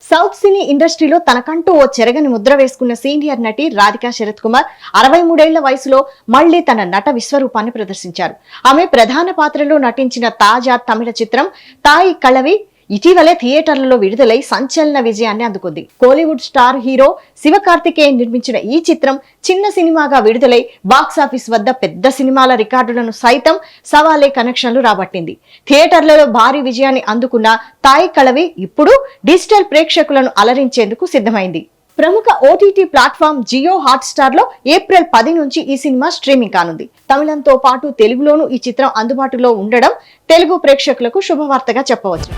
South సినీ ఇండస్ట్రీలో తనకంటూ ఓ చెరగని ముద్ర వేసుకున్న సీనియర్ నటి రాధికా శరత్ కుమార్ 63 ఏళ్ల వయసులో మళ్లీ తన నట విశ్వరూపాన్ని ప్రదర్శించారు. ఆమె ప్రధాన పాత్రలో నటించిన తాజా తమిళ చిత్రం తాయి కళవి ఇటీవలే థియేటర్లలో విడుదలై సంచలన విజయాన్ని అందుకుంది. కోలీవుడ్ స్టార్ హీరో శివకార్తికేయన్ నిర్మించిన ఈ చిత్రం చిన్న సినిమాగా విడుదలై బాక్సాఫీస్ వద్ద పెద్ద సినిమాల రికార్డులను సైతం సవాలే కనెక్షన్లు రాబట్టింది. థియేటర్లలో భారీ విజయాన్ని అందుకున్న తాయి కళవి ఇప్పుడు డిజిటల్ ప్రేక్షకులను అలరించేందుకు సిద్ధమైంది. ప్రముఖ ఓటీటీ ప్లాట్ఫామ్ జియో హాట్స్టార్ లో ఏప్రిల్ 10 నుంచి ఈ సినిమా స్ట్రీమింగ్ కానుంది. తమిళంతో పాటు తెలుగులోనూ ఈ చిత్రం అందుబాటులో ఉండడం తెలుగు ప్రేక్షకులకు శుభవార్తగా చెప్పవచ్చు.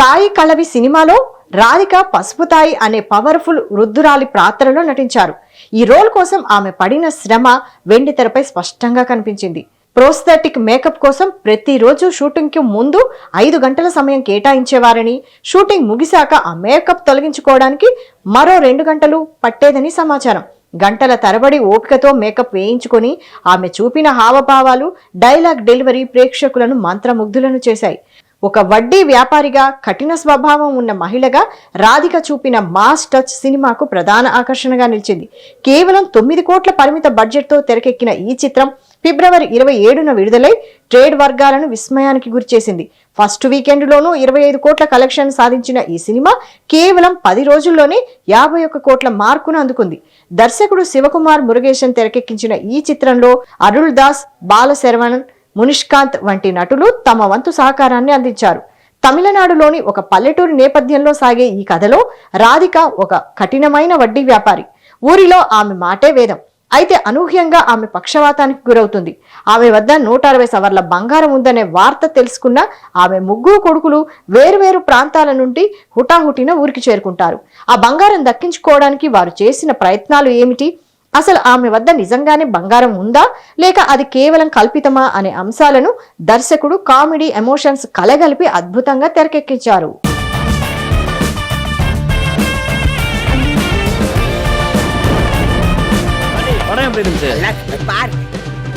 తాయి కళవి సినిమాలో రాధిక పసుపు తాయి అనే పవర్ఫుల్ వృద్ధురాలి పాత్రలో నటించారు. ఈ రోల్ కోసం ఆమె పడిన శ్రమ వెండి తెరపై స్పష్టంగా కనిపించింది. ప్రోస్థెటిక్ మేకప్ కోసం ప్రతిరోజు షూటింగ్ కి ముందు 5 గంటల సమయం కేటాయించేవారని, షూటింగ్ ముగిశాక ఆ మేకప్ తొలగించుకోవడానికి మరో 2 గంటలు పట్టేదని సమాచారం. గంటల తరబడి ఓపికతో మేకప్ వేయించుకొని ఆమె చూపిన హావభావాలు, డైలాగ్ డెలివరీ ప్రేక్షకులను మంత్రముగ్ధులను చేశాయి. ఒక వడ్డీ వ్యాపారిగా, కఠిన స్వభావం ఉన్న మహిళగా రాధిక చూపిన మాస్ టచ్ సినిమాకు ప్రధాన ఆకర్షణగా నిలిచింది. కేవలం 9 కోట్ల పరిమిత బడ్జెట్ తో తెరకెక్కిన ఈ చిత్రం ఫిబ్రవరి 27న విడుదలై ట్రేడ్ వర్గాలను విస్మయానికి గురిచేసింది. ఫస్ట్ వీకెండ్ లోనూ 25 కోట్ల కలెక్షన్ సాధించిన ఈ సినిమా కేవలం 10 రోజుల్లోనే 51 కోట్ల మార్కును అందుకుంది. దర్శకుడు శివకుమార్ మురుగేశన్ తెరకెక్కించిన ఈ చిత్రంలో అరుళ్ దాస్, బాలశరవణన్, మునిష్కాంత్ వంటి నటులు తమ వంతు సహకారాన్ని అందించారు. తమిళనాడులోని ఒక పల్లెటూరు నేపథ్యంలో సాగే ఈ కథలో రాధిక ఒక కఠినమైన వడ్డీ వ్యాపారి. ఊరిలో ఆమె మాటే వేదం. అయితే అనూహ్యంగా ఆమె పక్షవాతానికి గురవుతుంది. ఆమె వద్ద 160 సవర్ల బంగారం ఉందనే వార్త తెలుసుకున్న ఆమె ముగ్గురు కొడుకులు వేరువేరు ప్రాంతాల నుండి హుటాహుటిన ఊరికి చేరుకుంటారు. ఆ బంగారం దక్కించుకోవడానికి వారు చేసిన ప్రయత్నాలు ఏమిటి, అసలు ఆమె వద్ద నిజంగానే బంగారం ఉందా లేక అది కేవలం కల్పితమా అనే అంశాలను దర్శకుడు కామెడీ ఎమోషన్స్ కలగలిపి అద్భుతంగా తెరకెక్కించారు.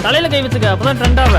தலையில கை வச்சுக்க அப்பதான் ட்ரெண்ட் ஆவ